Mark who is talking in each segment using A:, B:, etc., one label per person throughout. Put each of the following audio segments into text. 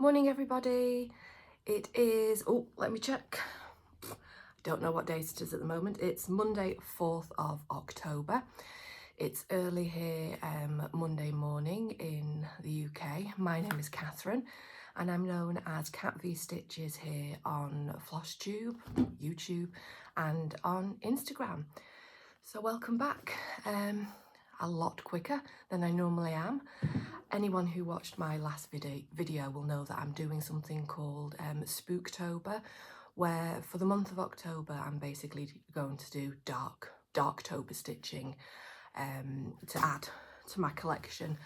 A: Morning everybody. It is, oh let me check, I don't know what date it is at the moment. It's Monday 4th of October. It's early here Monday morning in the UK. My name is Catherine and I'm known as Cat V Stitches here on Flosstube, YouTube and on Instagram. So welcome back. A lot quicker than I normally am. Anyone who watched my last video will know that I'm doing something called Spooktober, where for the month of October I'm basically going to do Darktober stitching to add to my collection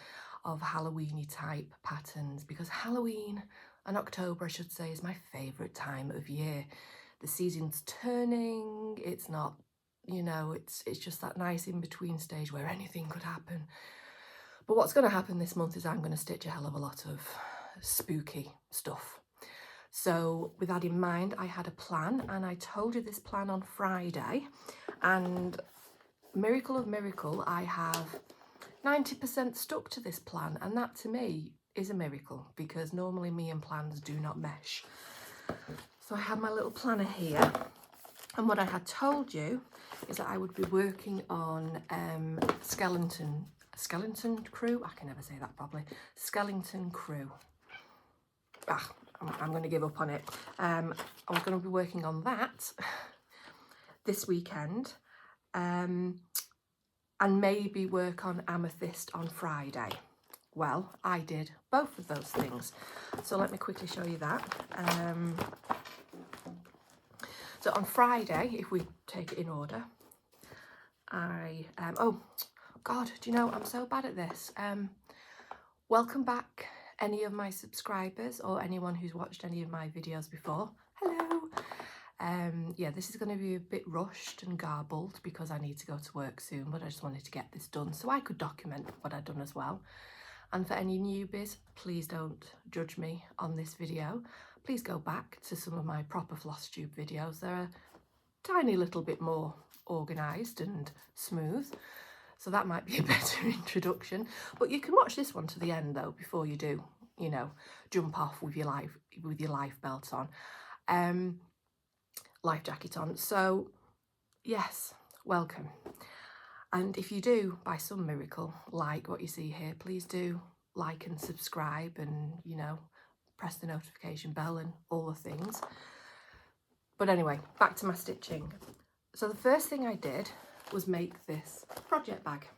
A: of Halloweeny type patterns, because Halloween and October I should say is my favourite time of year. The season's turning, it's not, you know, it's just that nice in-between stage where anything could happen. But what's going to happen this month is I'm going to stitch a hell of a lot of spooky stuff. So with that in mind, I had a plan and I told you this plan on Friday, and miracle of miracle, I have 90% stuck to this plan, and that to me is a miracle because normally me and plans do not mesh. So I have my little planner here, and what I had told you is that I would be working on Skeleton Crew. I can never say that properly. Skeleton Crew. I'm going to give up on it. I was going to be working on that this weekend, and maybe work on Amethyst on Friday. Well, I did both of those things. So let me quickly show you that. So on Friday, if we take it in order, I, oh God, do you know, I'm so bad at this. Welcome back, any of my subscribers or anyone who's watched any of my videos before. Hello. Yeah, this is going to be a bit rushed and garbled because I need to go to work soon, but I just wanted to get this done so I could document what I've done as well. And for any newbies, please don't judge me on this video. Please go back to some of my proper Flosstube videos. They're a tiny little bit more organised and smooth, so that might be a better introduction. But you can watch this one to the end though before you do, you know, jump off with your life belt on, life jacket on. So yes, welcome. And if you do, by some miracle, like what you see here, please do like and subscribe and, you know, press the notification bell and all the things. But anyway, back to my stitching. So the first thing I did was make this project bag.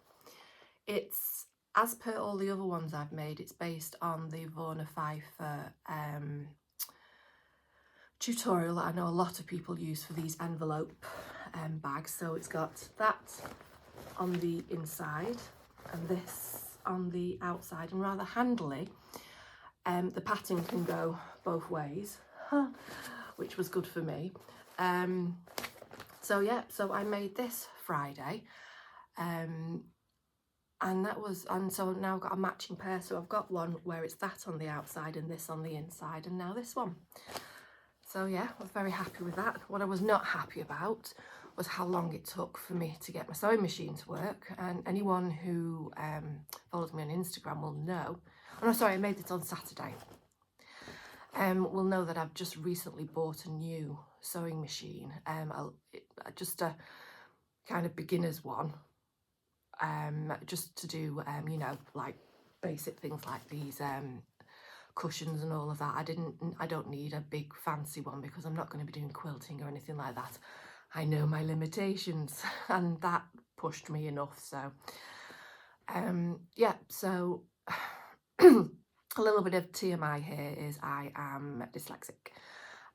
A: It's, as per all the other ones I've made, it's based on the Vorna Pfeiffer tutorial that I know a lot of people use for these envelope bags. So it's got that on the inside and this on the outside, and rather handily, the pattern can go both ways, which was good for me. So yeah, so I made this Friday, and that was, and so now I've got a matching pair. So I've got one where it's that on the outside and this on the inside, and now this one. So yeah, I was very happy with that. What I was not happy about was how long it took for me to get my sewing machine to work. And anyone who follows me on Instagram will know, oh no, sorry, I made this on Saturday, will know that I've just recently bought a new sewing machine, just a kind of beginner's one, just to do, you know, like basic things like these cushions and all of that. I don't need a big fancy one because I'm not going to be doing quilting or anything like that. I know my limitations, and that pushed me enough. So yeah, so a little bit of TMI here is I am dyslexic.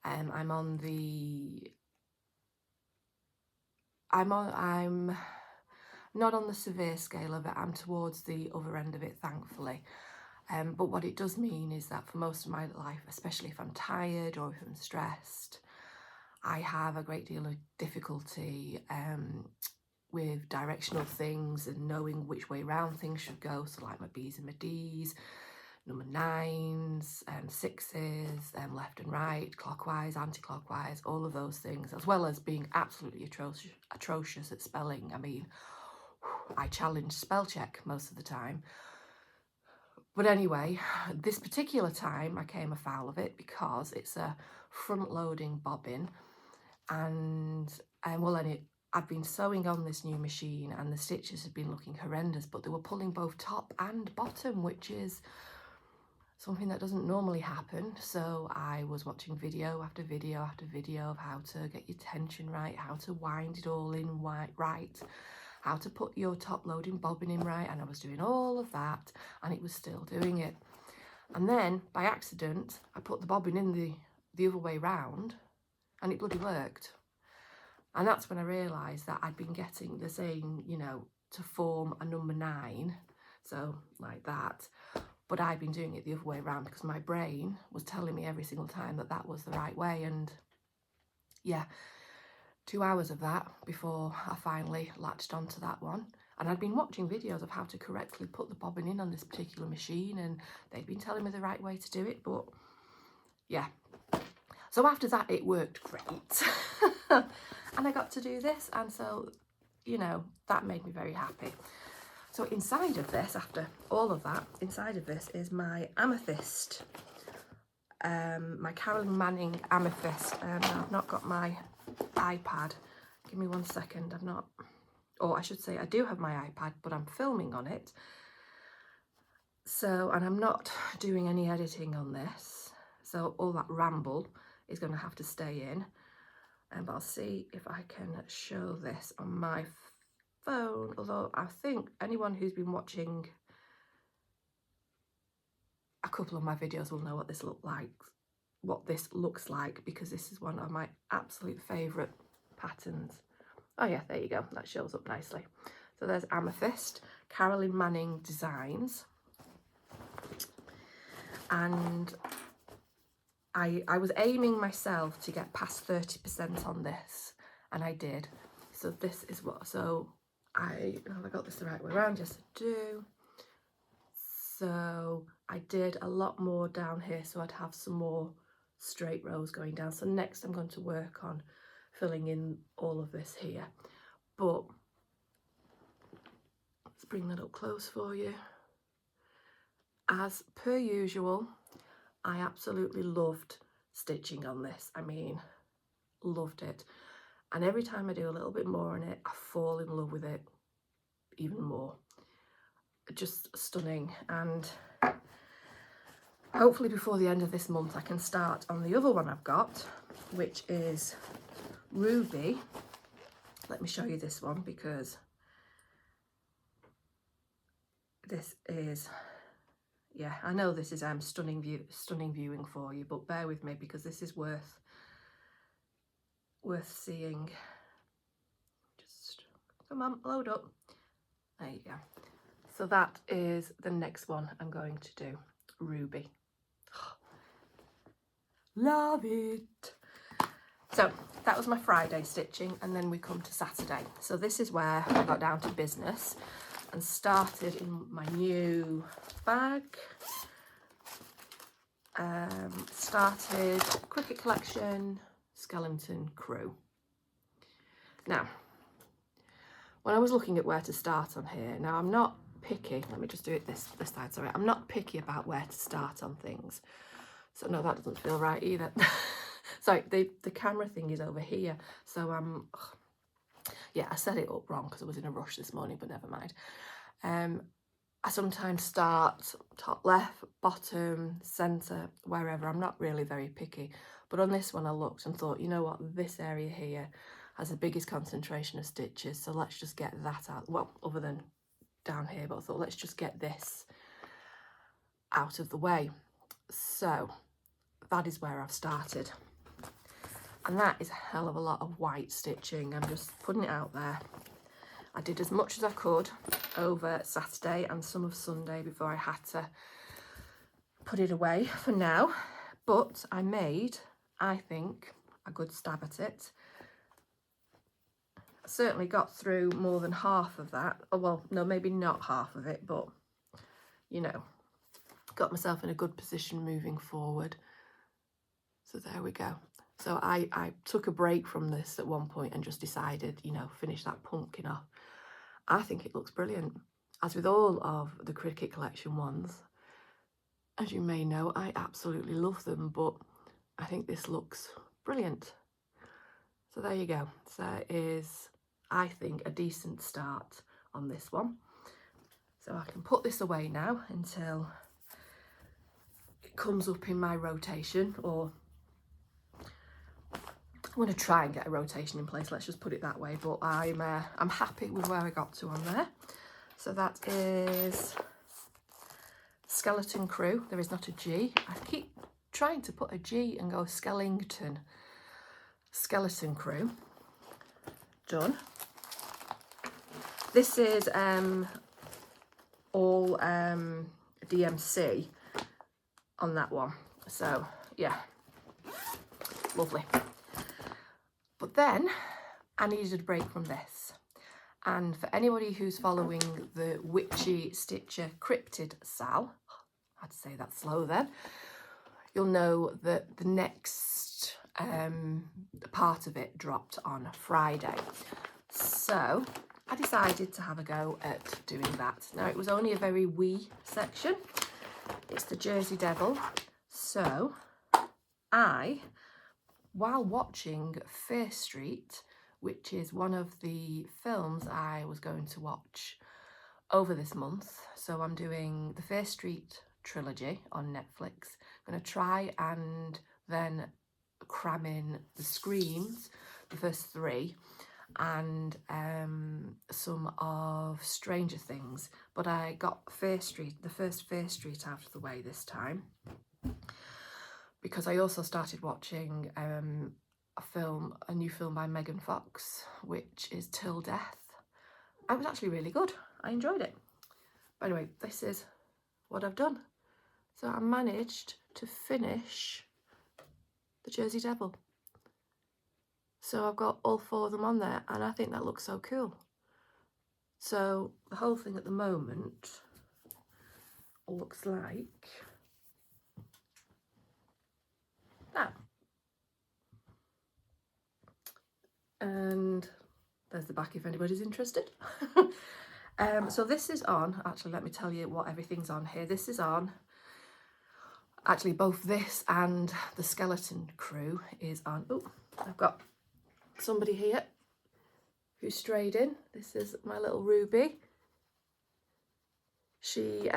A: I'm not on the severe scale of it. I'm towards the other end of it, thankfully. But what it does mean is that for most of my life, especially if I'm tired or if I'm stressed, I have a great deal of difficulty with directional things and knowing which way round things should go. So like my B's and my D's, number 9s, 6s, left and right, clockwise, anti-clockwise, all of those things, as well as being absolutely atrocious at spelling. I mean, I challenge spell check most of the time. But anyway, this particular time I came afoul of it because it's a front-loading bobbin, and well, I've been sewing on this new machine and the stitches have been looking horrendous, but they were pulling both top and bottom, which is something that doesn't normally happen. So I was watching video after video after video of how to get your tension right, how to wind it all in right, how to put your top loading bobbin in right, and I was doing all of that and it was still doing it. And then by accident I put the bobbin in the other way round and it bloody worked. And that's when I realised that I'd been getting the same, you know, to form a number 9, so like that, but I'd been doing it the other way around because my brain was telling me every single time that that was the right way. And yeah, 2 hours of that before I finally latched onto that one. And I'd been watching videos of how to correctly put the bobbin in on this particular machine, and they'd been telling me the right way to do it, but yeah. So after that, it worked great. And I got to do this, and so, you know, that made me very happy. So inside of this, after all of that, inside of this is my Amethyst, my Caroly Manning Amethyst. I've not got my iPad. Give me 1 second. I've not, or I should say I do have my iPad, but I'm filming on it. So, and I'm not doing any editing on this. So all that ramble is going to have to stay in. But I'll see if I can show this on my phone, although I think anyone who's been watching a couple of my videos will know what this looks like, because this is one of my absolute favourite patterns. Oh yeah, there you go, that shows up nicely. So there's Amethyst, Caroly Manning Designs, and I was aiming myself to get past 30% on this, and I did. So this is what, so have I got this the right way around? Yes, I do. So I did a lot more down here, so I'd have some more straight rows going down. So next I'm going to work on filling in all of this here. But let's bring that up close for you. As per usual, I absolutely loved stitching on this. I mean, loved it. And every time I do a little bit more on it, I fall in love with it even more. Just stunning. And hopefully before the end of this month I can start on the other one I've got, which is Ruby. Let me show you this one, because this is, yeah, I know this is stunning viewing for you, but bear with me because this is worth seeing. Just come on, load up. There you go. So that is the next one I'm going to do, Ruby. Love it. So that was my Friday stitching, and then we come to Saturday. So this is where I got down to business and started in my new bag. Started Cricket Collection, Skeleton Crew. Now, when I was looking at where to start on here, now I'm not picky, let me just do it this side, sorry. I'm not picky about where to start on things. So no, that doesn't feel right either. Sorry, the camera thing is over here. So yeah, I set it up wrong because I was in a rush this morning, but never mind. I sometimes start top left, bottom, centre, wherever. I'm not really very picky. But on this one I looked and thought, you know what, this area here has the biggest concentration of stitches, so let's just get that out. Well, other than down here, but I thought let's just get this out of the way. So that is where I've started. And that is a hell of a lot of white stitching. I'm just putting it out there. I did as much as I could over Saturday and some of Sunday before I had to put it away for now. But I made, I think, a good stab at it. I certainly got through more than half of that. Oh, well, no, maybe not half of it, but, you know, got myself in a good position moving forward. So there we go. So I took a break from this at one point and just decided, you know, finish that pumpkin off. I think it looks brilliant. As with all of the Cricut Collection ones, As you may know, I absolutely love them, but I think this looks brilliant. So there you go. So that is, I think, a decent start on this one. So I can put this away now until it comes up in my rotation, or I'm going to try and get a rotation in place, let's just put it that way, but I'm happy with where I got to on there. So that is Skeleton Crew. There is not a G. I keep trying to put a G and go Skellington. Skeleton Crew. Done. This is all DMC on that one. So yeah, lovely. But then I needed a break from this. And for anybody who's following the Witchy Stitcher Cryptid Sal, I had to say that slow then, you'll know that the next part of it dropped on Friday. So I decided to have a go at doing that. Now it was only a very wee section. It's the Jersey Devil. So while watching Fear Street, which is one of the films I was going to watch over this month, so I'm doing the Fear Street trilogy on Netflix. I'm going to try and then cram in the Screams, the first 3, and some of Stranger Things, but I got Fear Street, the first Fear Street, out of the way this time, because I also started watching a new film by Megan Fox, which is Till Death. It was actually really good. I enjoyed it. But anyway, this is what I've done. So I managed to finish the Jersey Devil. So I've got all 4 of them on there, and I think that looks so cool. So the whole thing at the moment looks like that. And there's the back if anybody's interested. So this is on, actually let me tell you what everything's on here. This is on, actually both this and the Skeleton Crew is on. Oh, I've got somebody here who strayed in. This is my little Ruby. She,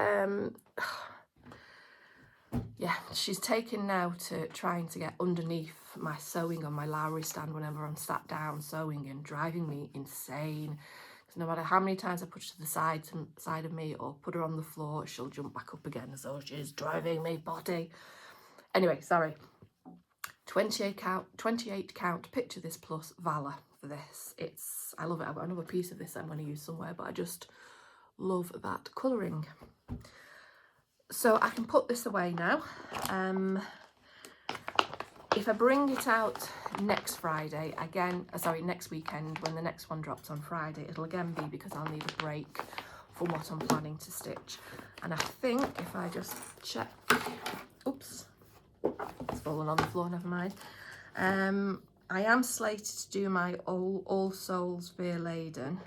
A: yeah, she's taken now to trying to get underneath my sewing on my Lowry stand whenever I'm sat down sewing, and driving me insane. Because no matter how many times I push to the side of me or put her on the floor, she'll jump back up again. So she's driving me potty. Anyway, sorry. 28 count Picture This Plus Valor for this. I love it. I've got another piece of this I'm going to use somewhere, but I just love that colouring. So I can put this away now. If I bring it out next Friday, again, next weekend, when the next one drops on Friday, it'll again be because I'll need a break from what I'm planning to stitch. And I think if I just check, oops, it's fallen on the floor, never mind. I am slated to do my All Souls Vierlanden,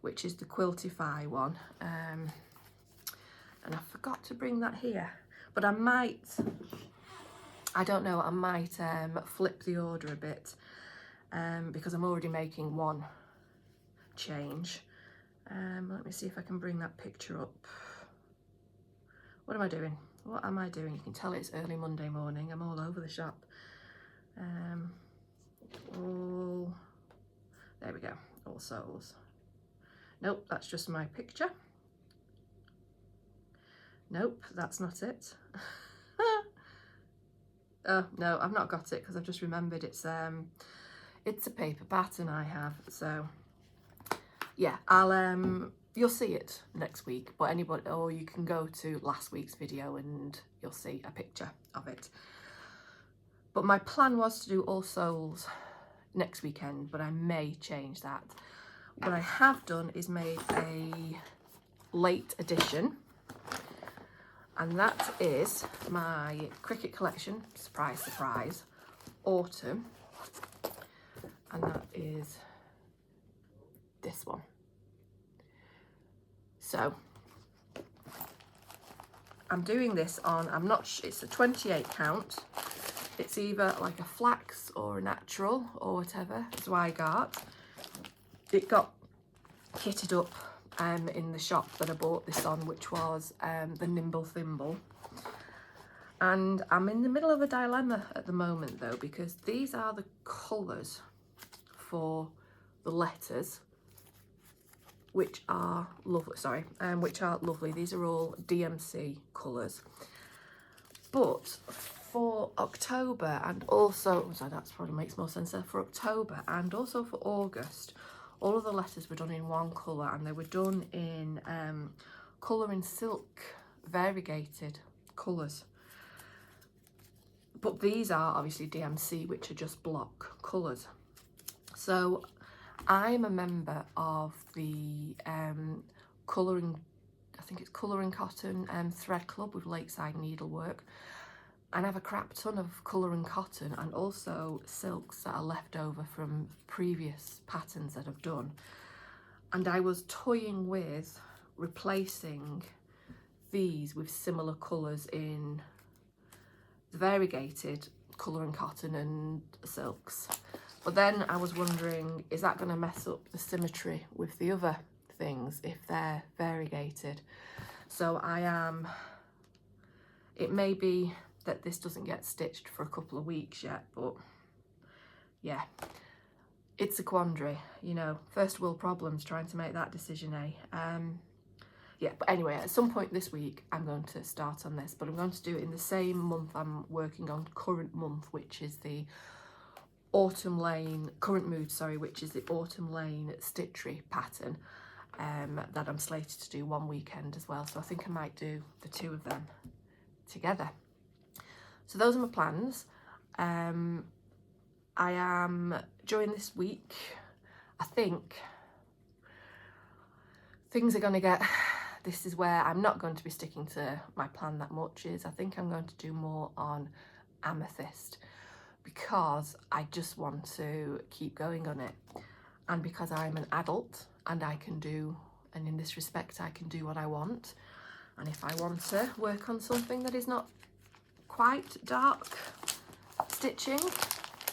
A: which is the Quiltify one. And I forgot to bring that here, but I might, I don't know, I might flip the order a bit because I'm already making one change. Let me see if I can bring that picture up. What am I doing? What am I doing? You can tell it's early Monday morning. I'm all over the shop. There we go, All Souls. Nope, that's just my picture. Nope, that's not it. Oh no, I've not got it because I've just remembered it's a paper pattern I have. So yeah, you'll see it next week, but anybody, or you can go to last week's video and you'll see a picture of it. But my plan was to do All Souls next weekend, but I may change that. What I have done is made a late edition, and that is my Cricket collection, surprise, surprise, autumn, and that is this one. So I'm doing this on, I'm not, it's a 28 count. It's either like a flax or a natural or whatever, Zweigart. It got kitted up in the shop that I bought this on, which was the Nimble Thimble. And I'm in the middle of a dilemma at the moment though, because these are the colours for the letters, which are lovely, which are lovely. These are all DMC colours. But for October, and also, so that probably makes more sense there, for October and also for August, all of the letters were done in one colour, and they were done in colour in silk, variegated colours. But these are obviously DMC, which are just block colours. So I'm a member of the colouring, I think it's Colouring Cotton Thread Club with Lakeside Needlework. And I have a crap ton of colouring cotton and also silks that are left over from previous patterns that I've done. And I was toying with replacing these with similar colours in the variegated colouring cotton and silks. But then I was wondering, is that going to mess up the symmetry with the other things if they're variegated? So it may be that this doesn't get stitched for a couple of weeks yet, but yeah, it's a quandary, you know, first world problems trying to make that decision, eh? Yeah, but anyway, at some point this week I'm going to start on this, but I'm going to do it in the same month I'm working on current month, which is the Autumn Lane, current mood, sorry, which is the Autumn Lane Stitchery pattern that I'm slated to do one weekend as well. So I think I might do the two of them together. So those are my plans. I am, during this week, I think things are going to get, this is where I'm not going to be sticking to my plan that much, is I think I'm going to do more on Amethyst, because I just want to keep going on it, and because I'm an adult and I can do, and in this respect I can do what I want, and if I want to work on something that is not quite dark stitching,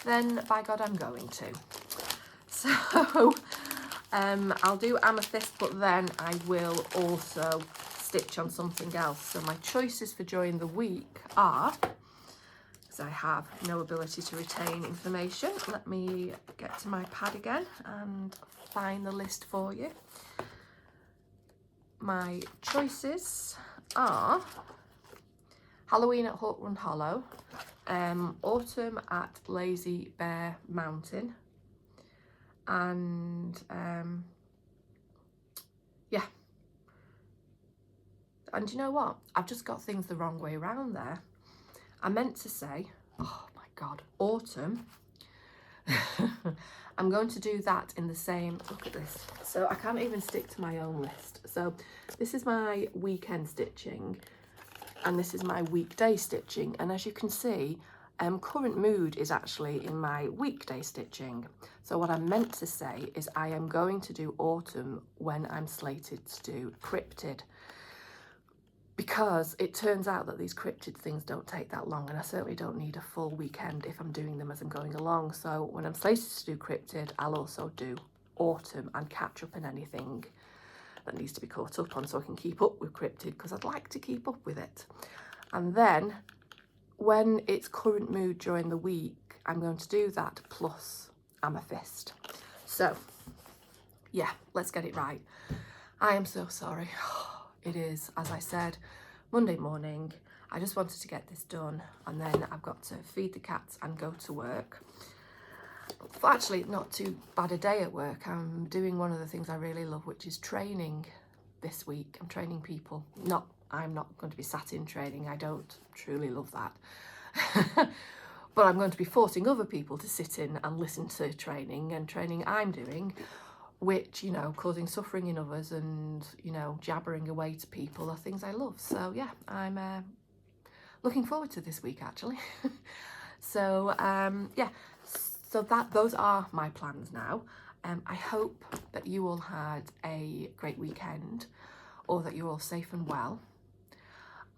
A: then by God I'm going to. So I'll do Amethyst, but then I will also stitch on something else. So my choices for during the week are, because I have no ability to retain information, let me get to my pad again and find the list for you. My choices are Halloween at Hawk Run Hollow, Autumn at Lazy Bear Mountain, and yeah. And you know what? I've just got things the wrong way around there. I meant to say, oh my God, Autumn. I'm going to do that in the same, look at this. So I can't even stick to my own list. So this is my weekend stitching, and this is my weekday stitching. And as you can see, current mood is actually in my weekday stitching. So what I meant to say is I am going to do Autumn when I'm slated to do Cryptid, because it turns out that these Cryptid things don't take that long, and I certainly don't need a full weekend if I'm doing them as I'm going along. So when I'm slated to do Cryptid, I'll also do Autumn and catch up in anything that needs to be caught up on, so I can keep up with Cryptid, because I'd like to keep up with it. And then when it's current mood during the week, I'm going to do that plus Amethyst. So yeah, let's get it right. I am so sorry. It is, as I said, Monday morning. I just wanted to get this done, and then I've got to feed the cats and go to work. But actually, not too bad a day at work. I'm doing one of the things I really love, which is training this week. I'm training people. I'm not going to be sat in training. I don't truly love that. But I'm going to be forcing other people to sit in and listen to training, and training I'm doing, which, you know, causing suffering in others and, you know, jabbering away to people are things I love. So yeah, I'm looking forward to this week, actually. So yeah, so those are my plans now. I hope that you all had a great weekend, or that you're all safe and well.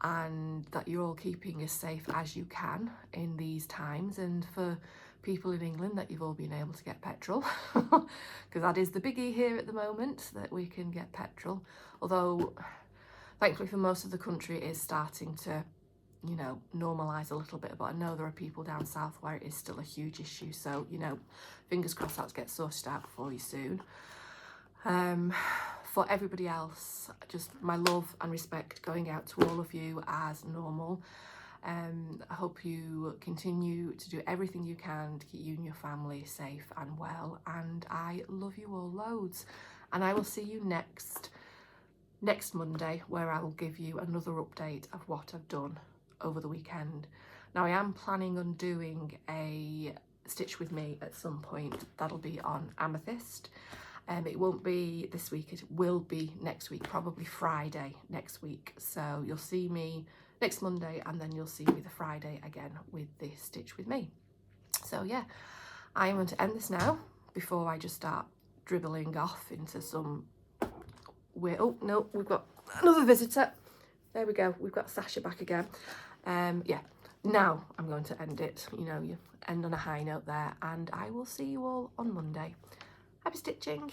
A: and that you're all keeping as safe as you can in these times, and for people in England that you've all been able to get petrol, because that is the biggie here at the moment, that we can get petrol. Although thankfully for most of the country it is starting to, you know, normalise a little bit, but I know there are people down south where it is still a huge issue, so, you know, fingers crossed that gets sorted out for you soon. For everybody else, just my love and respect going out to all of you as normal. I hope you continue to do everything you can to keep you and your family safe and well, and I love you all loads, and I will see you next Monday, where I will give you another update of what I've done over the weekend. Now I am planning on doing a Stitch with me at some point. That'll be on Amethyst. It won't be this week, it will be next week, probably Friday next week. So you'll see me next Monday, and then you'll see me the Friday again with the Stitch with me. So yeah, I'm going to end this now before I just start dribbling off into some weird... Oh no, we've got another visitor. There we go, we've got Sasha back again. Yeah, now I'm going to end it. You know, you end on a high note there, and I will see you all on Monday. Happy stitching!